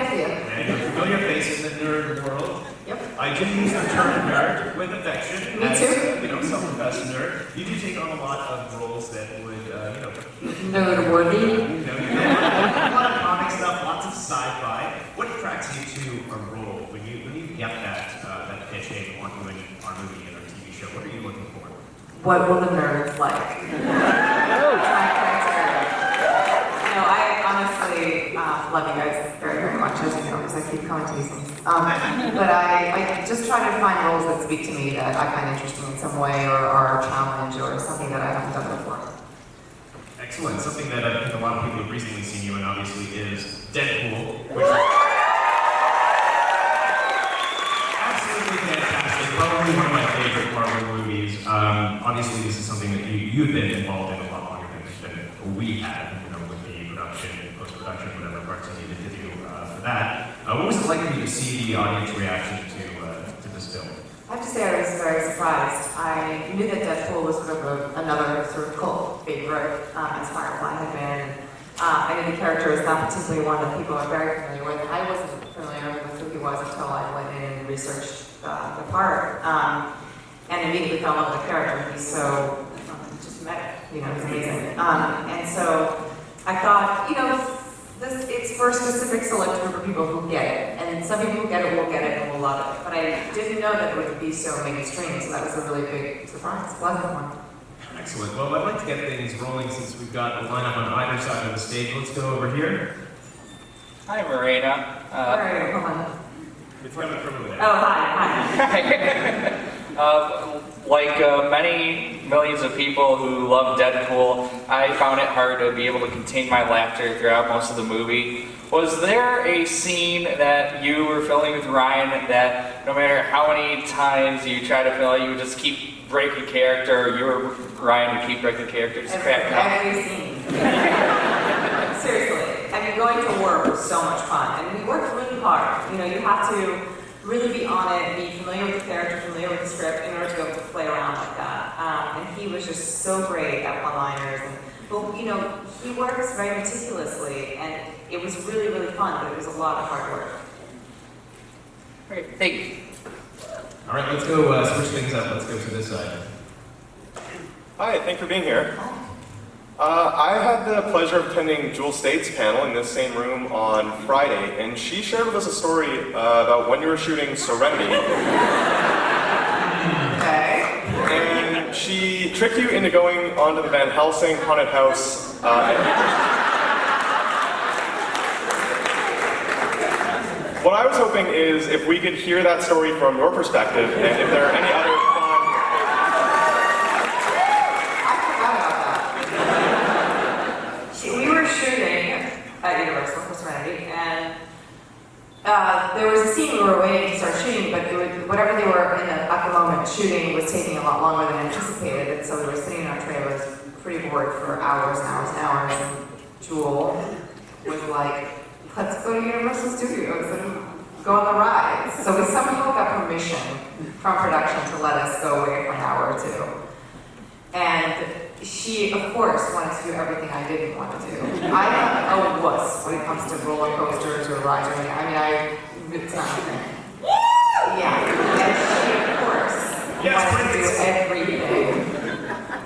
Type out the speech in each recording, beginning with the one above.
I see it. And a familiar face in the nerd world. Yep. I do use the term nerd with affection. Me too. You know, self-professed nerd. You do take on a lot of roles that would, Nerd-worthy. You know, a lot of comic stuff, lots of sci-fi. What attracts you to a role when you get that pitch, hey, we want you in our movie and our TV show? What are you looking for? What will the nerds like? I honestly love you guys very, very much, as you know, because I keep coming to these things. But I just try to find roles that speak to me that I find interesting in some way, or are a challenge, or something that I haven't done before. Excellent. Something that I think a lot of people have recently seen you in, obviously, is Deadpool, which is absolutely fantastic. Probably one of my favorite Marvel movies. Obviously, this is something that you've been involved in a lot longer than we have, you know, with the production, post-production, whatever parts you needed to do for that. What was it like for you to see the audience reaction to this film? I have to say I was very surprised. I knew that Deadpool was sort of another sort of cult favorite, as Firefly had been. I knew the character was not particularly one that people are very familiar with. I wasn't familiar with who he was until I went in and researched the part. And immediately fell in love with the character. He's so, just met it, you know, he's amazing. And so I thought, you know, it's for a specific select group of people who get it. And some people who get it will get it and will love it. But I didn't know that it would be so mainstream, so that was a really big surprise. Pleasant one. Excellent. Well, I'd like to get things rolling since we've got a lineup on either side of the stage. Let's go over here. Hi, Morena. Alright, hold on. It's coming from over there. Oh, hi. Like many millions of people who love Deadpool, I found it hard to be able to contain my laughter throughout most of the movie. Was there a scene that you were filming with Ryan that no matter how many times you try to fill it, you would just keep breaking character, or you or Ryan would keep breaking character, just cracking up? Every scene. Seriously. I mean, going to work was so much fun. And we worked really hard. You know, you have to really be on it, be familiar with the character, familiar with the script in order to be able to play around like that. And he was just so great at one-liners. But, you know, he works very meticulously, and it was really, really fun, but it was a lot of hard work. Great, thank you. All right, let's go switch things up. Let's go to this side. Hi, thanks for being here. I had the pleasure of attending Jewel State's panel in this same room on Friday, and she shared with us a story about when you were shooting Serenity. Okay. And she tricked you into going onto the Van Helsing haunted house. What I was hoping is if we could hear that story from your perspective, and if there are any other at Universal for Serenity, and there was a scene we were waiting to start shooting, but whatever they were at the moment shooting was taking a lot longer than anticipated, and so we were sitting in our trailers pretty bored for hours and hours and hours, and Jewel was like, let's go to Universal Studios and go on the ride. So we somehow got permission from production to let us go away for an hour or two. And she, of course, wanted to do everything I didn't want to do. I'm a wuss when it comes to roller coasters or rides or anything. I mean, it's not my thing. Yeah. And she, of course, wanted to do everything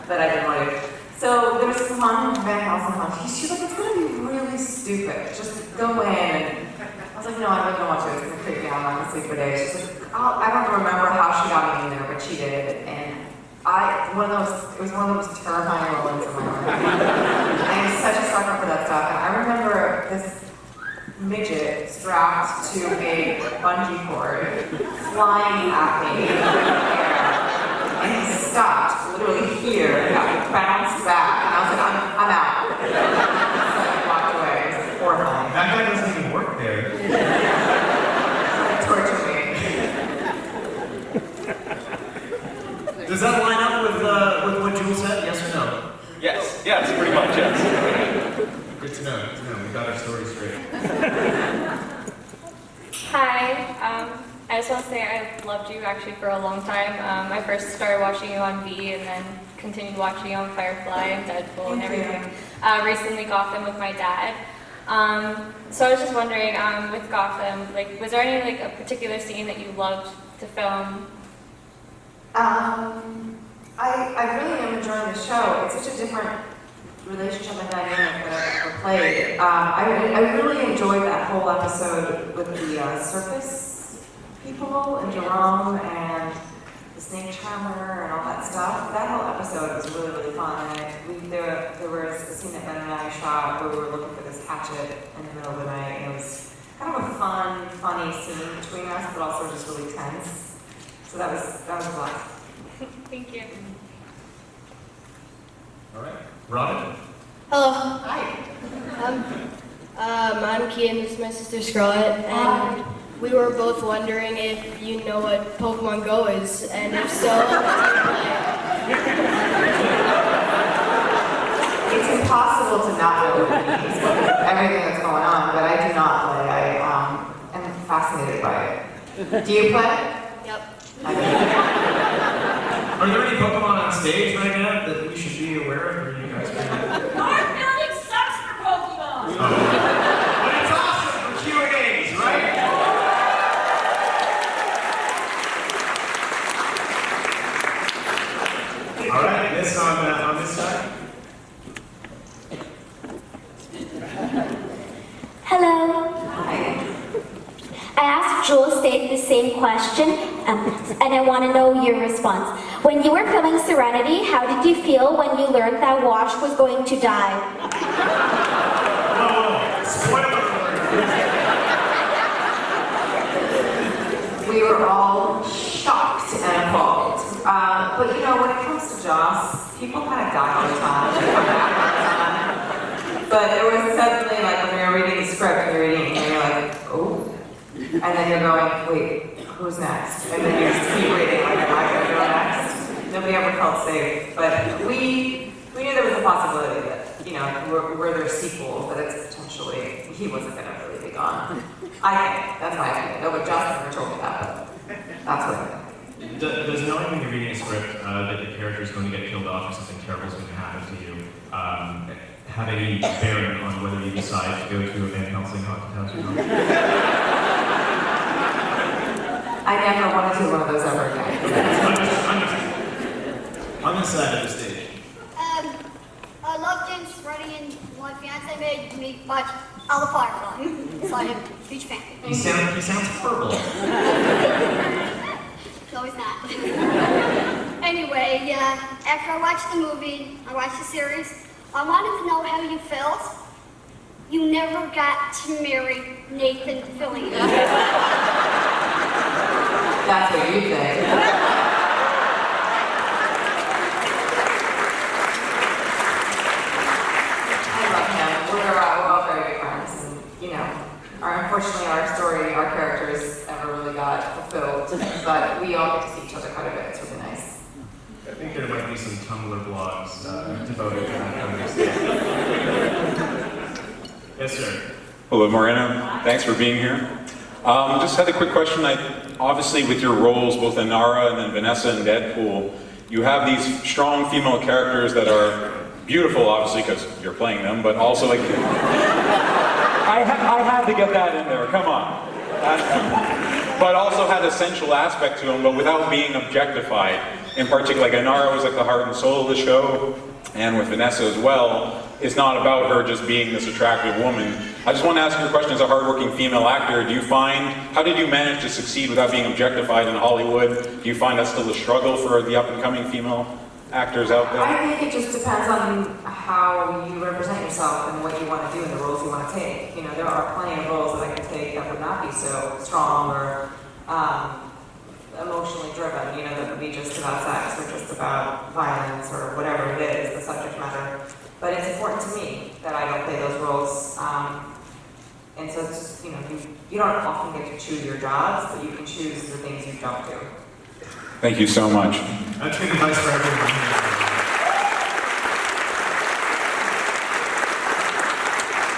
that I didn't want to do. So there was some haunted Van Helsing haunted. She's like, it's going to be really stupid. Just go in. And I was like, no, I really don't want to. It's going to creep me out. I'm not going to sleep for days. She's like, I don't remember how she got me in there, but she did. And it was one of those terrifying moments in my life. I am such a sucker for that stuff. And I remember this midget strapped to a bungee cord flying at me in the air. And he stopped literally here and got bounced back. And I was like, I'm out. So I walked away. It was horrifying. That guy doesn't even work there. Torture me. Does that line up with what Jewel said? Yes or no? Yes, pretty much, yes. Good to know. We got our story straight. Hi. I just want to say I've loved you actually for a long time. I first started watching you on V and then continued watching you on Firefly and Deadpool and everything. Recently Gotham with my dad. So I was just wondering, with Gotham, like, was there any like a particular scene that you loved to film? I really am enjoying the show. It's such a different relationship and dynamic that I've ever played. I really enjoyed that whole episode with the circus people and Jerome and the snake charmer and all that stuff. That whole episode was really, really fun. And there was a scene that Ben and I shot where we were looking for this hatchet in the middle of the night. And it was kind of a fun, funny scene between us, but also just really tense. So that was a blast. Thank you. All right. Robin? Hello, Hi. I'm Kian, this is my sister Scarlett, and we were both wondering if you know what Pokemon Go is, and if so, what do you play? It's impossible to not know what it means with everything that's going on, but I do not play. I am fascinated by it. Do you play? Yep. I do. Are there any Pokemon on stage right now that we should be aware of? Or are you guys Our building sucks for Pokemon! But it's awesome for Q&As, right? All right, this on this side. Hello. Hi. I asked Jewel State the same question, and I want to know your response. When you were filming Serenity, how did you feel when you learned that Wash was going to die? Oh, spoiler alert. We were all shocked and appalled. But you know, when it comes to Joss, people kind of die all the time. They come back all the time. But there was suddenly, like, when you're reading the script and you're reading, and you're like, oh. And then you're going, wait, who's next? And then you just keep reading, like, am I going to go next? Nobody ever felt safe. But we knew there was a possibility that, you know, were there sequels, that it's potentially, he wasn't going to really be gone. I think, that's my opinion. No, but Joss never told me that, but that's what I think. Does knowing when you're reading a script that your character is going to get killed off or something terrible is going to happen to you have any bearing on whether you decide to go to a band counseling haunted house or not? I never want to do one of those ever again. On this side of the stage. I love James Ready, and my fiance made me watch all the Firefly, so I'm a huge fan. He sounds horrible. No, he's not. Anyway, after I watched the movie, I watched the series, I wanted to know how you felt. You never got to marry Nathan Fillion. That's what you think. I love him. We're all very good friends, and you know, unfortunately, our story, our characters never really got fulfilled, but we all get to see each other quite a bit. It's really nice. I think there might be some Tumblr blogs devoted to that kind of stuff. Yes, sir. Hello, Morena. Thanks for being here. Just had a quick question. Obviously, with your roles, both Inara and then Vanessa and Deadpool, you have these strong female characters that are beautiful, obviously, because you're playing them, but also like... I had to get that in there, come on. But also had a sensual aspect to them, but without being objectified. In particular, like Inara was like the heart and soul of the show, and with Vanessa as well, it's not about her just being this attractive woman. I just want to ask you a question as a hardworking female actor. How did you manage to succeed without being objectified in Hollywood? Do you find that's still a struggle for the up-and-coming female actors out there? I think it just depends on how you represent yourself and what you want to do and the roles you want to take. You know, there are plenty of roles that I can take that would not be so strong or emotionally driven, you know, that would be just about sex or just about violence or whatever it is, the subject matter. But it's important to me that I don't play those roles. And so it's just, you know, you don't often get to choose your jobs, but you can choose the things you don't do. Thank you so much. That's good advice for everyone here.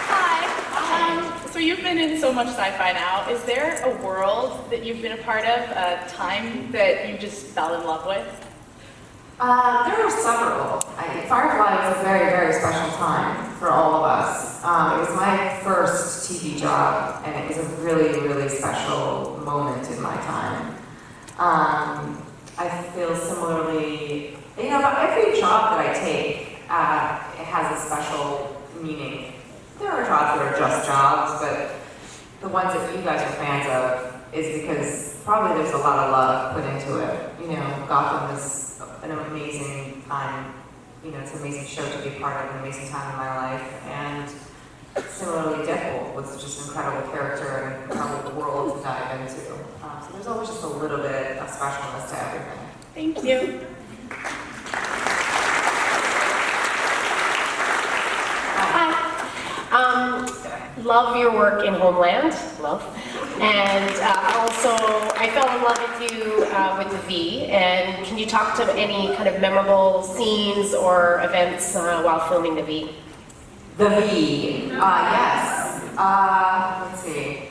Hi. So you've been in so much sci-fi now. Is there a world that you've been a part of, a time that you just fell in love with? There are several. Firefly was a very, very special time for all of us. It was my first TV job, and it was a really, really special moment in my time. I feel similarly, about every job that I take, it has a special meaning. There are jobs that are just jobs, but the ones that you guys are fans of is because probably there's a lot of love put into it. Gotham is an amazing time. It's an amazing show to be part of, an amazing time in my life. And similarly, Deadpool was just an incredible character and an incredible world to dive into. So there's always just a little bit of specialness to everything. Thank you. Love your work in Homeland, love. And also, I fell in love with you with the V. And can you talk to any kind of memorable scenes or events while filming the V? The V, yes. Let's see.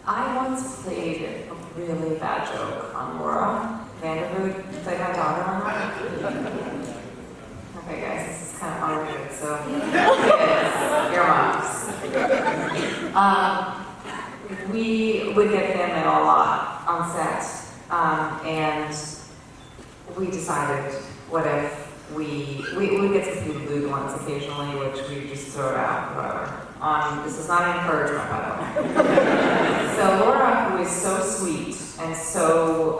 I once played a really bad joke on Laura Vanderhood, like my daughter on that. Okay guys, this is kind of R-rated, so kids, earmuffs. We would get fan mail a lot on set, and we decided what if we would get some food lewd ones occasionally, which we just throw it out, whatever. This is not an encouragement, by the way. So Laura, who is so sweet and so,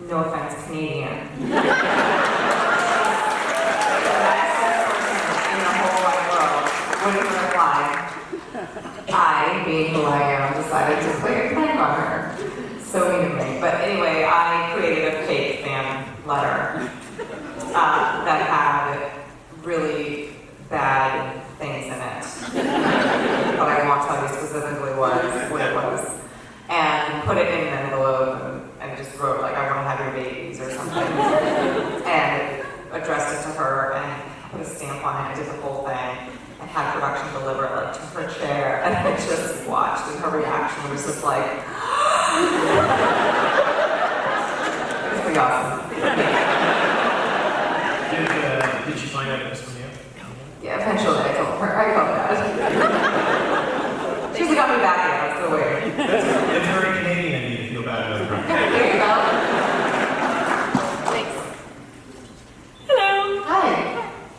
no offense, Canadian. In the whole wide world, wouldn't reply. I, being who I am, decided to play a prank on her. So mean of me. But anyway, I created a fake fan letter that had really bad things in it. But I won't tell you specifically what it was. And put it in an envelope and just wrote, like, I want to have your babies or something. And addressed it to her and put a stamp on it and did the whole thing. And had production deliver it, like, to her chair. And I just watched, and her reaction was just like, it was pretty awesome. Did she find out it was from you? Yeah, eventually I told her. I felt bad. She hasn't got me back yet, I'm still waiting. It's very Canadian of you to feel bad about her. There you go. Thanks. Hello. Hi.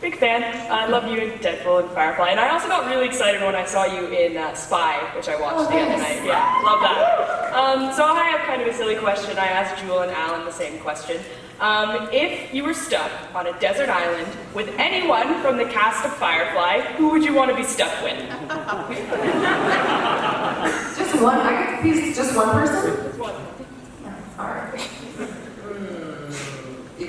Big fan. I love you in Deadpool and Firefly. And I also got really excited when I saw you in Spy, which I watched the other night. Yeah, love that. So I have kind of a silly question. I asked Jewel and Alan the same question. If you were stuck on a desert island with anyone from the cast of Firefly, who would you want to be stuck with? Just one? I could be just one person? Just one. Alright. You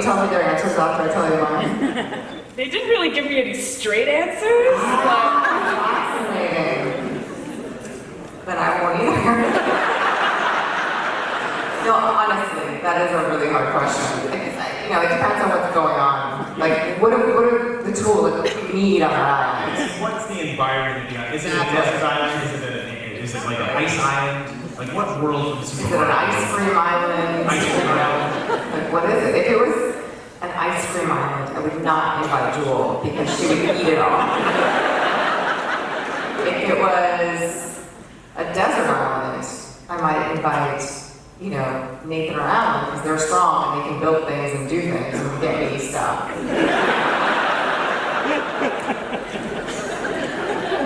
tell me their answers after I tell you mine? They didn't really give me any straight answers. Fascinating. Then I won't either. No, honestly, that is a really hard question. It depends on what's going on. Like, what are the tools that we need on that island? What's the environment? Is it a desert island? Is it like an ice island? Like, what world Is it an ice cream island? Ice cream island. Like, what is it? If it was an ice cream island, I would not invite Jewel because she would eat it all. If it was a desert island, I might invite, Nathan or Alan because they're strong and they can build things and do things and get me stuff. If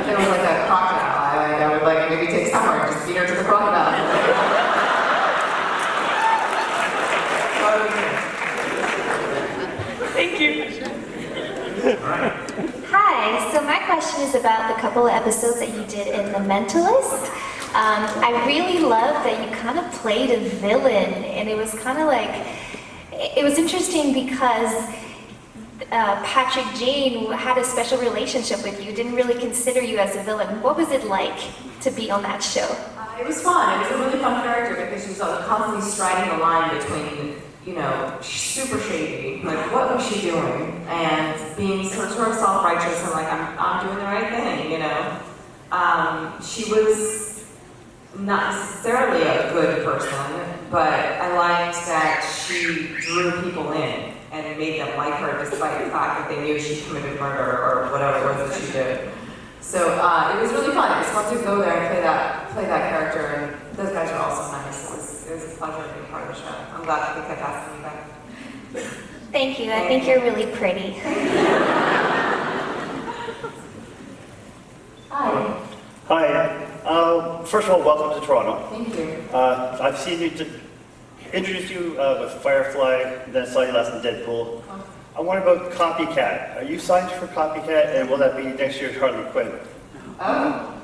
it was like a crocodile island, I would maybe take Summer and just feed her to the crocodile. Thank you. Hi, so my question is about the couple of episodes that you did in The Mentalist. I really love that you kind of played a villain, and it was kind of it was interesting because Patrick Jane had a special relationship with you, didn't really consider you as a villain. What was it like to be on that show? It was fun. It was a really fun character because she was constantly striding the line between, super shady, like what was she doing, and being sort of self-righteous and I'm doing the right thing, She was not necessarily a good person, but I liked that she drew people in. and made them like her despite the fact that they knew she committed murder or whatever it was that she did. So it was really fun. It was fun to go there and play that character, and those guys are also nice. It was a pleasure being part of the show. I'm glad that they kept asking me back. Thank you. I think you're really pretty. Hi. Hi. First of all, welcome to Toronto. Thank you. I've seen you introduced you with Firefly, then I saw you last in Deadpool. I wonder about Copycat. Are you signed for Copycat, and will that be next year's Harley Quinn? Oh.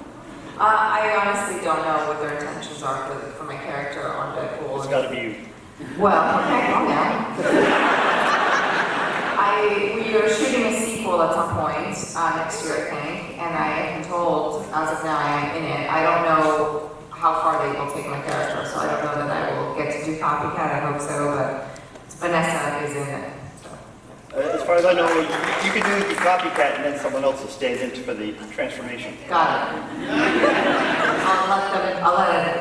I honestly don't know what their intentions are for my character on Deadpool. It's got to be you. Well, okay, calm down. We are shooting a sequel at some point next year, I think, and I have been told, as of now, I am in it. I don't know how far they will take my character, so I don't know that I will get to do Copycat. I hope so, but Vanessa is in it. So. As far as I know, you could do the Copycat, and then someone else will stand in for the transformation. Got it. I'll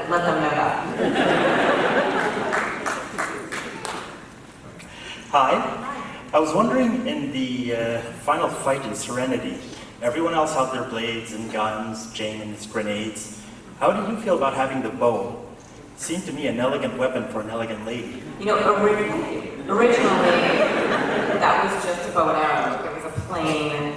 let them know that. Hi. I was wondering, in the final fight in Serenity, everyone else had their blades and guns, Jane's grenades. How did you feel about having the bow? It seemed to me an elegant weapon for an elegant lady. You know, originally, that was just a bow and arrow. It was a plain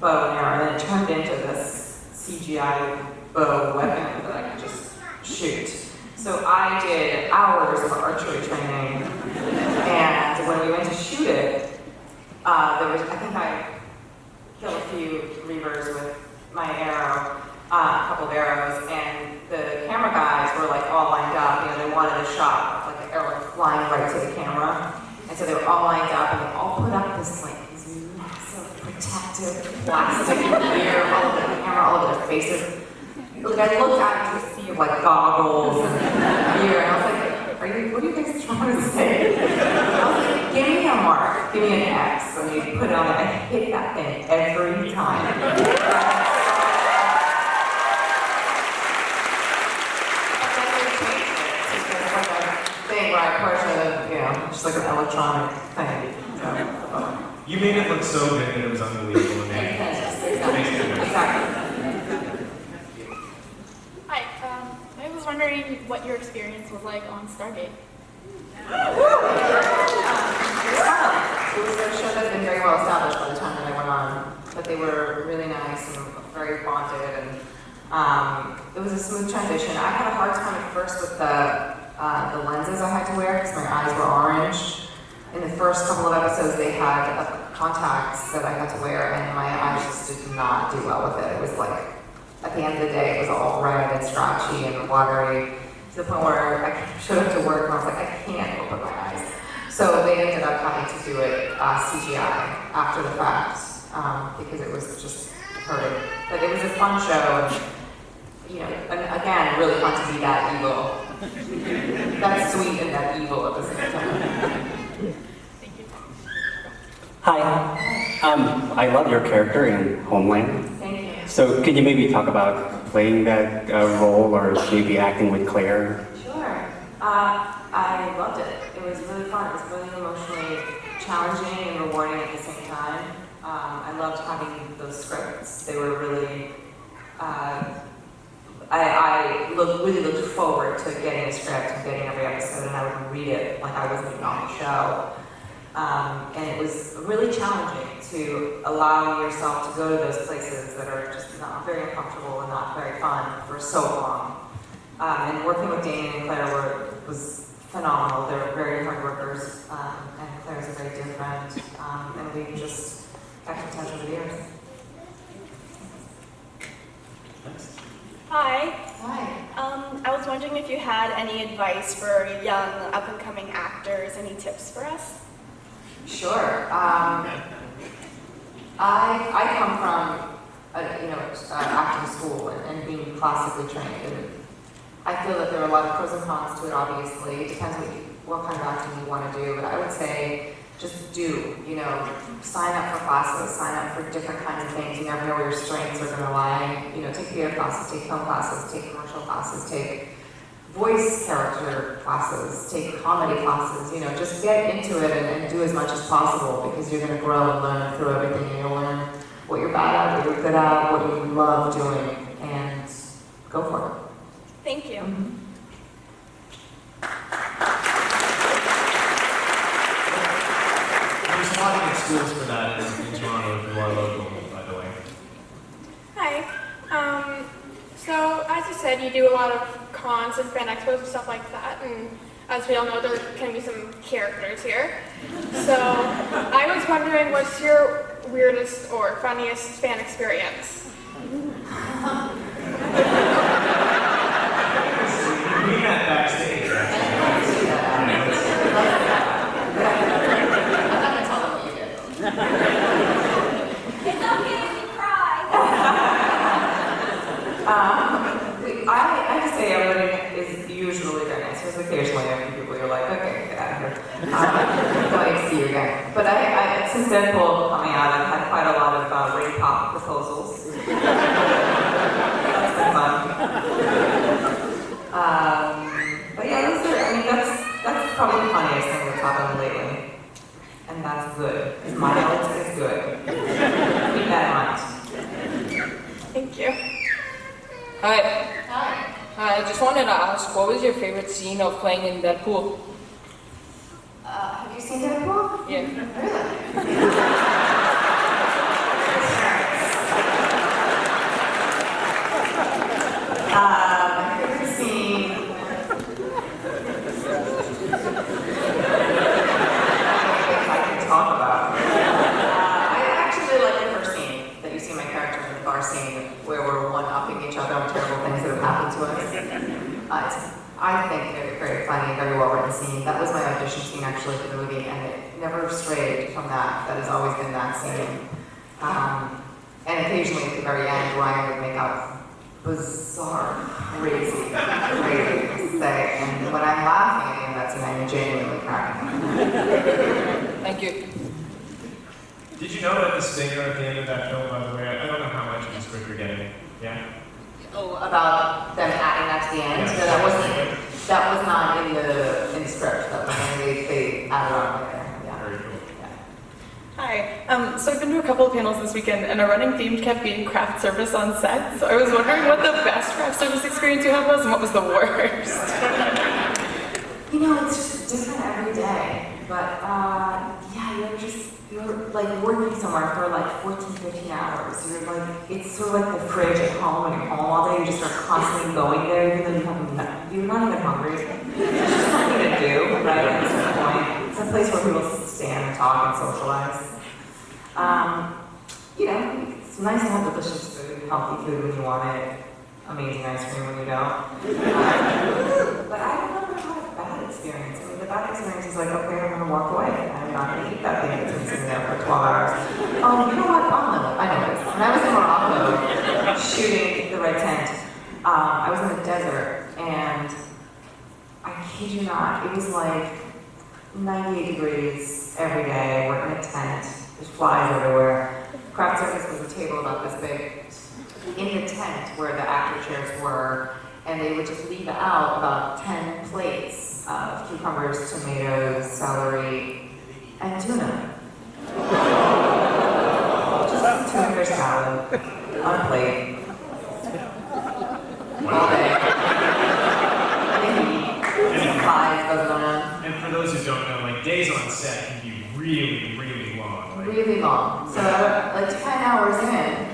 bow and arrow, and then it turned into this CGI bow weapon that I could just shoot. So I did hours of archery training, and when we went to shoot it, I think I killed a few reavers with my arrow, a couple of arrows, and the camera guys were like all lined up. You know, they wanted a shot of like an arrow flying right to the camera, and so they were all lined up, and they all put up this massive protective plastic gear all over the camera, all over their faces. Like I looked out into a sea of like goggles and gear, and I was like, what are you guys trying to say? I was like, give me a mark, give me an X, and you put it on it. I hit that thing every time. Thing where I push it, you know, just like an electronic thing. So. You made it look so good and it was unbelievable to me. Exactly. Hi, I was wondering what your experience was like on Stargate. It was a show that had been very well established by the time that I went on, but they were really nice and very bonded, and it was a smooth transition. I had a hard time at first with the lenses I had to wear because my eyes were orange. In the first couple of episodes, they had contacts that I had to wear, and my eyes just did not do well with it. It was like, at the end of the day, it was all red and scratchy and watery, to the point where I showed up to work and I was like, I can't open my eyes. So they ended up having to do it CGI after the fact, because it was just hurting. But it was a fun show, and, you know, and again, really fun to be that evil. That sweet and that evil at the same time. Hi. I love your character in Homeland. Thank you. So can you maybe talk about playing that role or maybe acting with Claire? Sure. I loved it. It was really fun. It was really emotionally challenging and rewarding at the same time. I loved having those scripts. They were really, I really looked forward to getting a script and getting every episode, and I would read it like I wasn't even on the show. And it was really challenging to allow yourself to go to those places that are just not very uncomfortable and not very fun for so long. And working with Damien and Claire was phenomenal. They're very hard workers, and Claire's very different, and we just kept in touch over the years. Hi. Hi. I was wondering if you had any advice for young up-and-coming actors, any tips for us? Sure. I come from, acting school and being classically trained, and I feel that there are a lot of pros and cons to it. Obviously, it depends what kind of acting you want to do. But I would say just sign up for classes, sign up for different kinds of things. You never know where your strengths are going to lie. Take theater classes, take film classes, take commercial classes, take voice character classes, take comedy classes, you know, just get into it and do as much as possible because you're going to grow and learn through everything and you'll learn what you're bad at, what you're good at, what you love doing, and go for it. Thank you. There's a lot of good schools for that in Toronto if you are local, by the way. Hi. So as you said, you do a lot of cons and fan expos and stuff like that, and as we all know, there can be some characters here. So I was wondering, what's your weirdest or funniest fan experience? We met backstage. It's okay if you cry. I just say everybody is usually very nice. There's occasionally a few people you're like, okay, get out of here. Don't need to see you again. But since Deadpool coming out, I've had quite a lot of rain pop proposals. That's been fun. But yeah, that's probably the funniest thing that's happened lately. And that's good. Because my health is good. Keep that in mind. Thank you. Hi. Hi. Hi, I just wanted to ask, what was your favorite scene of playing in Deadpool? Have you seen Deadpool? Yeah. My favorite scene. I can talk about. I actually really like the first scene that you see my character in the bar scene where we're one-upping each other on terrible things that have happened to us. I think very, very funny, very well-written scene. That was my audition scene actually for the movie, and it never strayed from that. That has always been that scene. And occasionally at the very end, Ryan would make up bizarre, crazy things to say. And when I'm laughing at him, that's when I'm genuinely cracking up. Thank you. Did you know that the stinger at the end of that film, by the way, I don't know how much of the script you're getting. Yeah? Oh, about them adding that to the end? Yeah. No, that was not in the script. That was something they added on later. Yeah. Very cool. Hi. So I've been to a couple of panels this weekend, and a running theme kept being craft service on set. So I was wondering what the best craft service experience you had was, and what was the worst. You know, it's just different every day. But yeah, you're like working somewhere for like 14, 15 hours. You're like, it's sort of like the fridge at home when you're home all day. You just are constantly going there, even though you're not even hungry. It's just something to do, right? At some point, it's a place where people stand and talk and socialize. You know, it's nice to have delicious food, healthy food when you want it, amazing ice cream when you don't. But I don't know if I've had a bad experience. I mean, the bad experience is like, okay, I'm gonna walk away. I'm not gonna eat that thing that's been sitting there for 12 hours. Oh, you know what? I know this. When I was in Morocco shooting The Red Tent, I was in the desert, and I kid you not, it was like 98 degrees every day. We're in a tent. There's flies everywhere. Craft service was a table about this big in the tent where the actor chairs were, and they would just leave out about 10 plates of cucumbers, tomatoes, celery, and tuna. Just tuna fish salad on a plate. All day. And flies goes on. And for those who don't know, like days on set can be really, really long. Like, Really long. So like 10 hours in,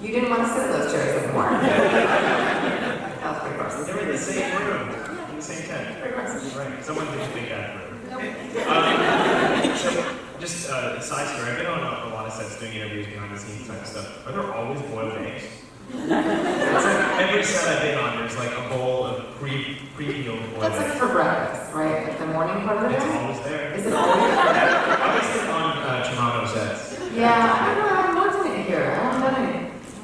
you didn't want to sit in those chairs anymore. That was pretty gross. They're in the same room, in the same tent. Right. Someone didn't think that through. Just a side story. I've been on a lot of sets doing interviews behind the scenes type of stuff. Are there always boiled eggs? It's like every set I've been on, there's like a bowl of pre-peeled boiled That's like eggs. for breakfast, right? Like the morning part of the It's day? always there. Is it always there? Obviously on Toronto sets. Yeah, I don't know. I haven't worked in it here. I haven't done it.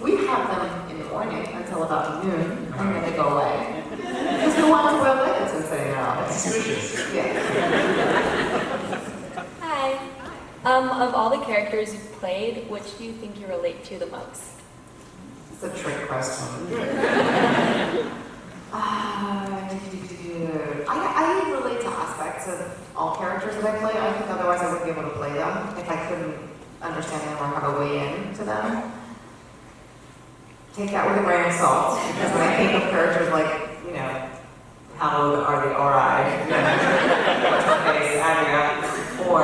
We have them in the morning until about noon, and then they go away. Because who wants to boil eggs and sitting there all day? Suspicious. Yeah. Hi. Of all the characters you've played, which do you think you relate to the most? It's a trick question. that I play. I think otherwise I wouldn't be able to play them if I couldn't understand them or have a way in to them. Take that with a grain of salt, because when I think of characters like, you know, how are the Ori, what's her face, Adria, or,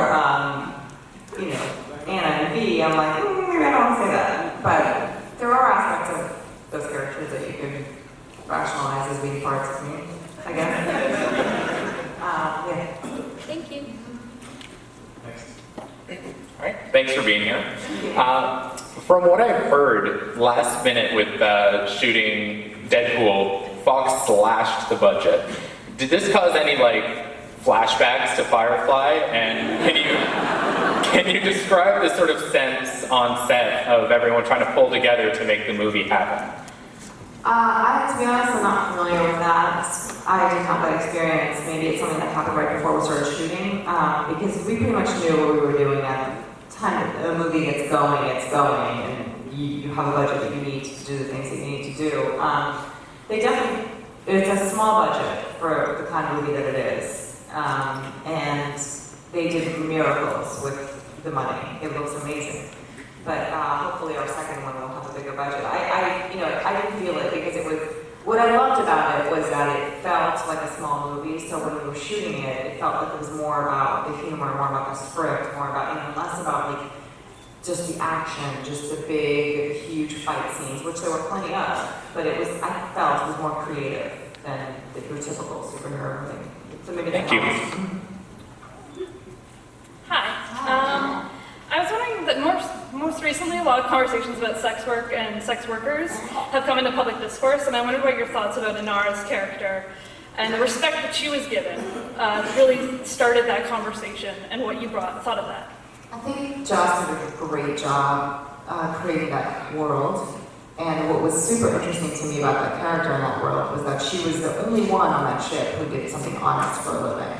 you know, Anna and V, I'm like, maybe I don't want to say that. But there are aspects of those characters that you could rationalize as being parts of me, I guess. Yeah. Thank you. All right, thanks for being here. From what I've heard, last minute with shooting Deadpool, Fox slashed the budget. Did this cause any flashbacks to Firefly? And can you describe the sort of sense on set of everyone trying to pull together to make the movie happen? To be honest, I'm not familiar with that. I didn't have that experience. Maybe it's something that happened right before we started shooting, because we pretty much knew what we were doing at the time that the movie gets going, and you have a budget that you need to do the things that you need to do. They definitely, it's a small budget for the kind of movie that it is, and they did miracles with the money. It looks amazing. But hopefully our second one will have a bigger budget. I didn't feel it because it was, what I loved about it was that it felt like a small movie. So when we were shooting it, it felt like it was more about the humor, more about the script, more about, less about just the action, just the big, huge fight scenes, which there were plenty of. But it was, I felt it was more creative than your typical superhero movie. So maybe Thank you. Hi. I was wondering that most recently, a lot of conversations about sex work and sex workers have come into public discourse, and I wondered what your thoughts about Inara's character and the respect that she was given really started that conversation, and what you thought of that. I think Joss did a great job creating that world. And what was super interesting to me about that character in that world was that she was the only one on that ship who did something honest for a living.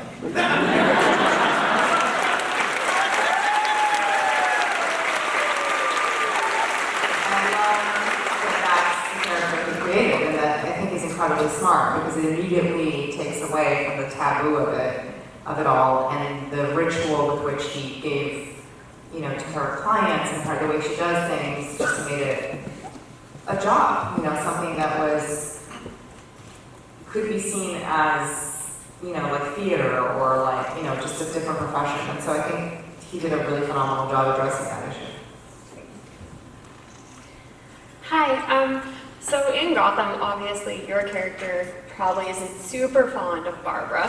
Creative, and that I think is incredibly smart because it immediately takes away from the taboo of it all, and the ritual with which he gave, to her clients and the way she does things just made it a job, something that could be seen as, like theater or just a different profession. And so I think he did a really phenomenal job addressing that issue. Hi. So in Gotham, obviously, your character probably isn't super fond of Barbara.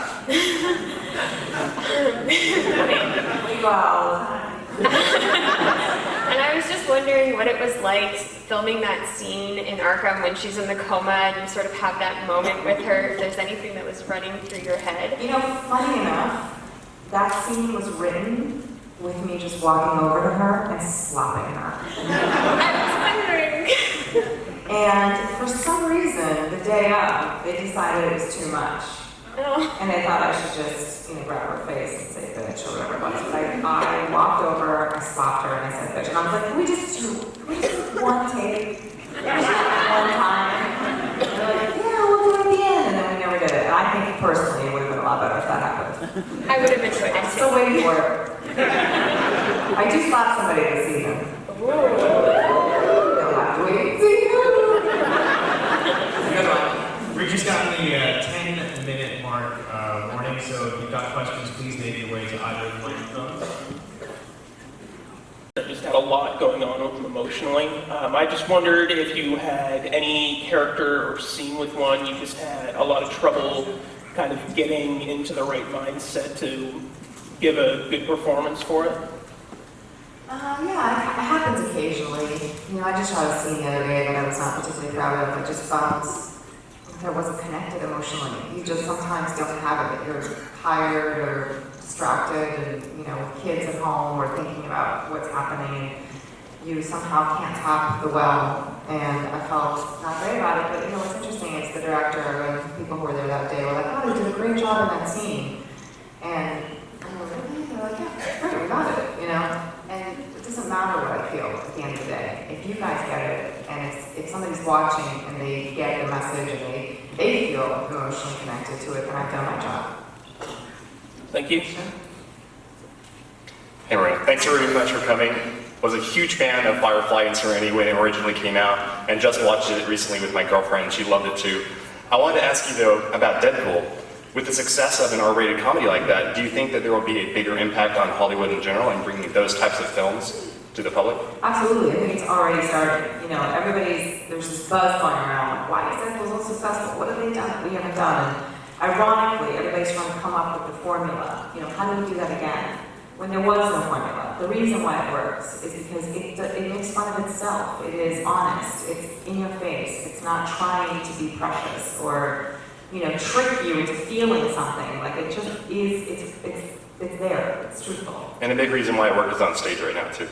And I was just wondering what it was like filming that scene in Arkham when she's in the coma and you sort of have that moment with her, if there's anything that was running through your head. Funny enough, that scene was written with me just walking over to her and slapping her. I was wondering. And for some reason, the day of, they decided it was too much. Oh. And they thought I should just, grab her face and say bitch or whatever it was. But I walked over, I slapped her, and I said bitch. And I was like, can we just do one take? One time? And they're like, yeah, we'll do it at the end. And then we never did it. And I think personally it would have been a lot better if that happened. I would have enjoyed it. I'm still waiting for it. I do slap somebody this season. They'll have to wait and see. We're just on the 10-minute mark warning, so if you've got questions, please make your way to either of the microphones. I just had a lot going on emotionally. I just wondered if you had any character or scene with one you just had a lot of trouble kind of getting into the right mindset to give a good performance for it. Yeah, it happens occasionally. I just shot a scene the other day that I was not particularly proud of. I just felt I wasn't connected emotionally. You just sometimes don't have it. You're tired or distracted and, with kids at home or thinking about what's happening. You somehow can't tap the well. And I felt not great about it, but what's interesting is the director and people who were there that day were like, oh, they did a great job in that scene. And I was like, really? They're like, yeah, great, we got it, And it doesn't matter what I feel at the end of the day. If you guys get it, and if somebody's watching and they get the message and they feel emotionally connected to it, then I've done my job. Thank you. Sure. Hey Morena, thanks very much for coming. Was a huge fan of Firefly and Serenity when it originally came out, and just watched it recently with my girlfriend. She loved it too. I wanted to ask you though about Deadpool. With the success of an R-rated comedy like that, do you think that there will be a bigger impact on Hollywood in general and bringing those types of films to the public? Absolutely, I think it's already started. You know, there's this buzz going around, like, why is Deadpool so successful? What have they done that we haven't done? And ironically, everybody's trying to come up with the formula. You know, how do we do that again? When there was no formula. The reason why it works is because it makes fun of itself. It is honest, it's in your face, it's not trying to be precious or, you know, trick you into feeling something. Like it just is, it's there, it's truthful. And a big reason why it works is on stage right now too.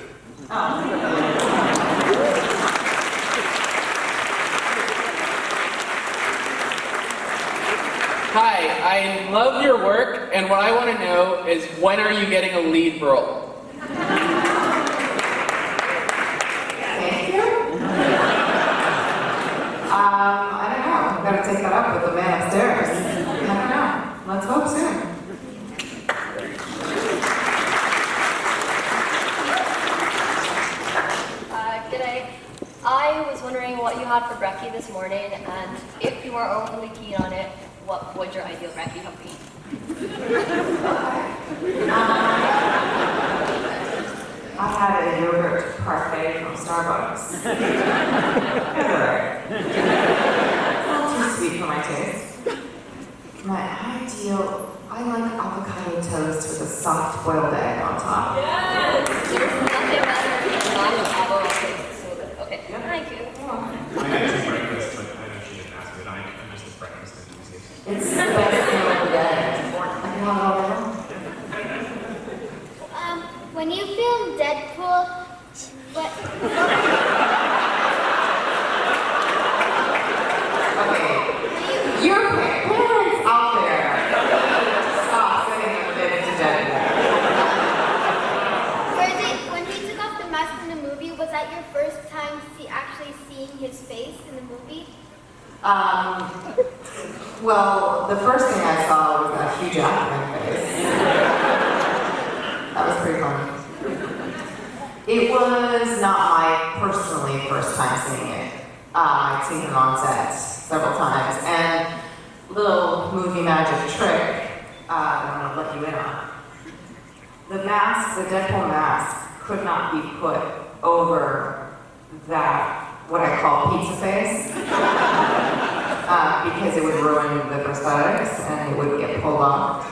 Hi, I love your work, and what I want to know is when are you getting a lead role? Thank you. I don't know. I'm gonna take that up with the man upstairs. I don't know. Let's hope soon. G'day. I was wondering what you had for brekkie this morning, and if you were overly keen on it, what would your ideal brekkie have been? I had a yogurt parfait from Starbucks. It's a little too sweet for my taste. My ideal, I like avocado toast with a soft boiled egg on top. Yes! There's nothing better than avocado toast. So good. Okay, thank you. I had two breakfasts, but I know she didn't ask me, but I'm just a breakfast enthusiast. It's the best meal of the day. I can have it all day long. When you filmed Deadpool, what? Okay, your parents out there, stop sending their kids to Deadpool. When he took off the mask in the movie, was that your first time actually seeing his face in the movie? Well, the first thing I saw was that huge Aquaman face. That was pretty funny. It was not my personally first time seeing it. I'd seen him on set several times, and little movie magic trick that I'm gonna let you in on. The mask, the Deadpool mask, could not be put over that, what I call pizza face, because it would ruin the prosthetics and it would get pulled off.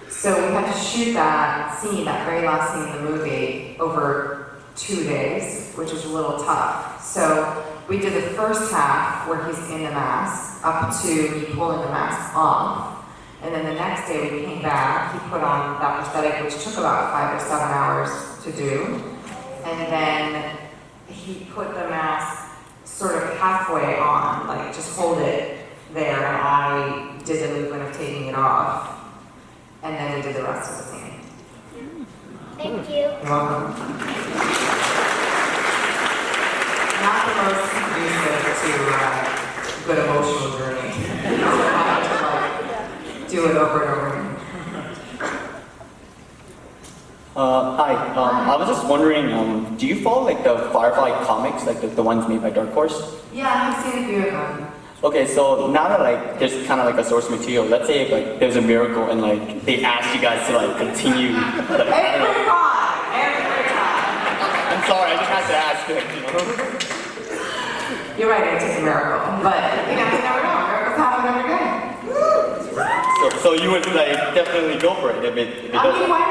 So we had to shoot that scene, that very last scene in the movie, over 2 days, which was a little tough. So we did the first half where he's in the mask, up to me pulling the mask off. And then the next day we came back, he put on that prosthetic, which took about 5 or 7 hours to do. And then he put the mask sort of halfway on, like just hold it there, and I did the movement of taking it off. And then we did the rest of the scene. Thank you. You're welcome. Not the most conducive to good emotional journey. I had to do it over and over again. Hi. I was just wondering, do you follow like the Firefly comics, like the ones made by Dark Horse? Yeah, I've seen a few of them. Okay, so now that like there's kind of like a source material, let's say if like there's a miracle and like they asked you guys to like continue. Like, Every time. I'm sorry, I just had to ask. You know. You're right, it takes a miracle, but you know, you never know. Miracles happen every day. So you would like definitely go for it if it does. I mean, why not?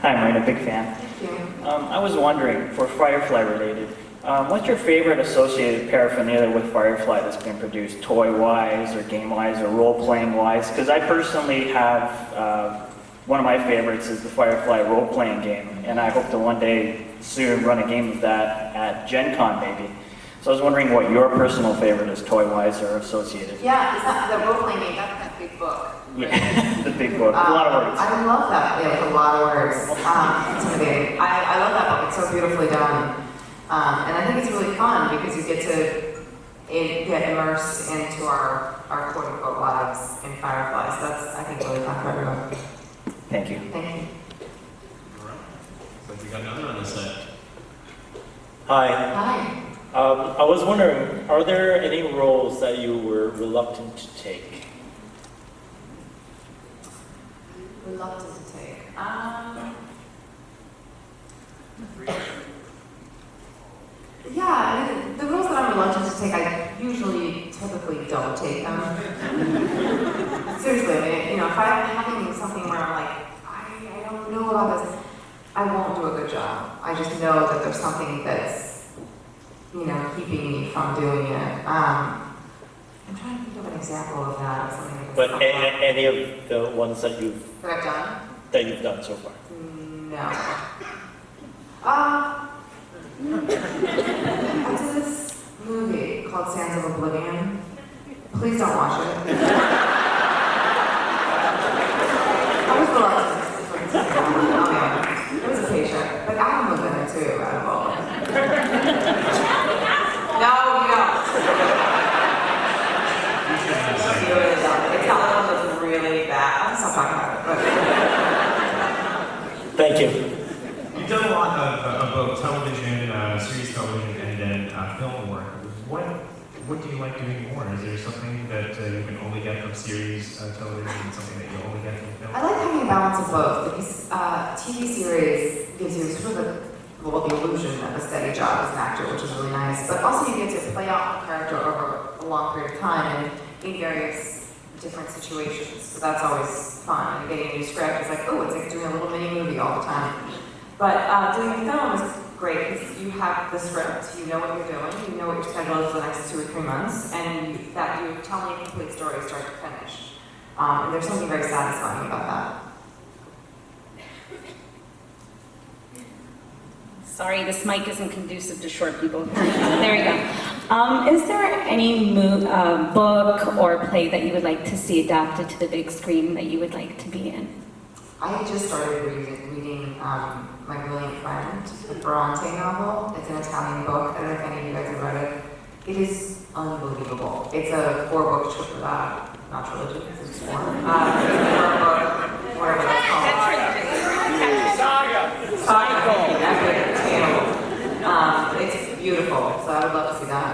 Hi, Morena, big fan. I was wondering, for Firefly related, what's your favorite associated paraphernalia with Firefly that's been produced, toy-wise or game-wise or role-playing-wise? Because I personally have, one of my favorites is the Firefly role-playing game, and I hope to one day soon run a game of that at Gen Con maybe. So I was wondering what your personal favorite is, toy-wise or associated. Yeah, is that the role-playing game? That's that big book. Yeah, the big book, a lot of words. I love that. Yeah, a lot of words. Intimidating. I love that book. It's so beautifully done. And I think it's really fun because you get to get immersed into our quote-unquote lives in Firefly. So that's, I think, really fun for everyone. Thank you. Thank you. All right. So we got another on the set. Hi. Hi. I was wondering, are there any roles that you were reluctant to take? Reluctant to take. Yeah, I mean, the roles that I'm reluctant to take, I typically don't take them. Seriously, I mean, you know, if I'm having something where I'm like, I don't know about this, I won't do a good job. I just know that there's something that's, you know, keeping me from doing it. I'm trying to think of an example of that, of something that's But any of the ones that you've done so far? No. I did this movie called Sands of Oblivion. Please don't watch it. I was reluctant to it was a patient, but Adam was in it too, out of all of it. No, you don't. You really don't. The telephone was really bad. I'm still talking about it, but... Thank you. You've done a lot of both television, series television, and then film work. What do you like doing more? Is there something that you can only get from series television and something that you only get from film? I like having a balance of both because TV series gives you sort of the illusion of a steady job as an actor, which is really nice. But also you get to play out the character over a long period of time and in various different situations. So that's always fun. And getting a new script is like, oh, it's like doing a little mini movie all the time. But doing a film is great because you have the script, you know what you're doing, you know what your schedule is for the next 2 or 3 months, and you're telling a complete story start to finish. And there's something very satisfying about that. Sorry, this mic isn't conducive to short people. There you go. Is there any book or play that you would like to see adapted to the big screen that you would like to be in? I just started reading My Brilliant Friend, the Bronte novel. It's an Italian book. I don't know if any of you guys have read it. It is unbelievable. It's a 4-book not trilogy, because it's 4. It's a 4-book, whatever that's called. Saga. Epic tale. It's beautiful, so I would love to see that.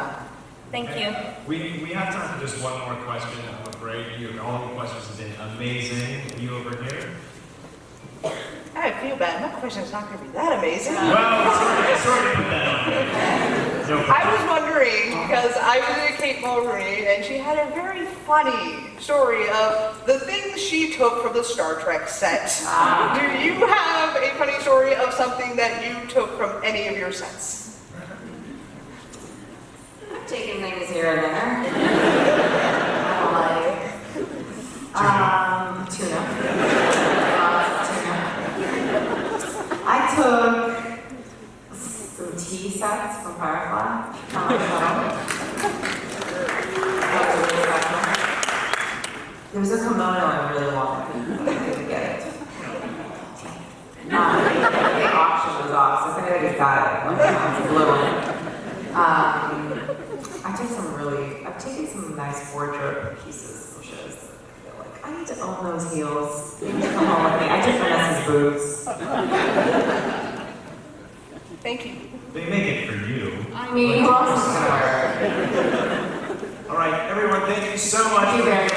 Thank you. We have time for just one more question, I'm afraid. All the questions have been amazing. You over here? I feel bad. My question is not going to be that amazing. Well, sorry to put that on you. No I was wondering, because I visited Kate Mulroney, and she had a very funny story of the things she took from the Star Trek set. Do you have a funny story of something that you took from any of your sets? I've taken things here and there. Tuna. I took some tea sets from Firefly. There was a kimono I really wanted, but I didn't get it. The auction was off, so if anybody's got it, it's a blue one. I've taken some nice wardrobe pieces from shows that I feel like I need to own those heels. They need to come home with me. I took Vanessa's boots. Thank you. They make it for you. I mean, who else is going to wear it? All right, everyone, thank you so much. Thank you very much.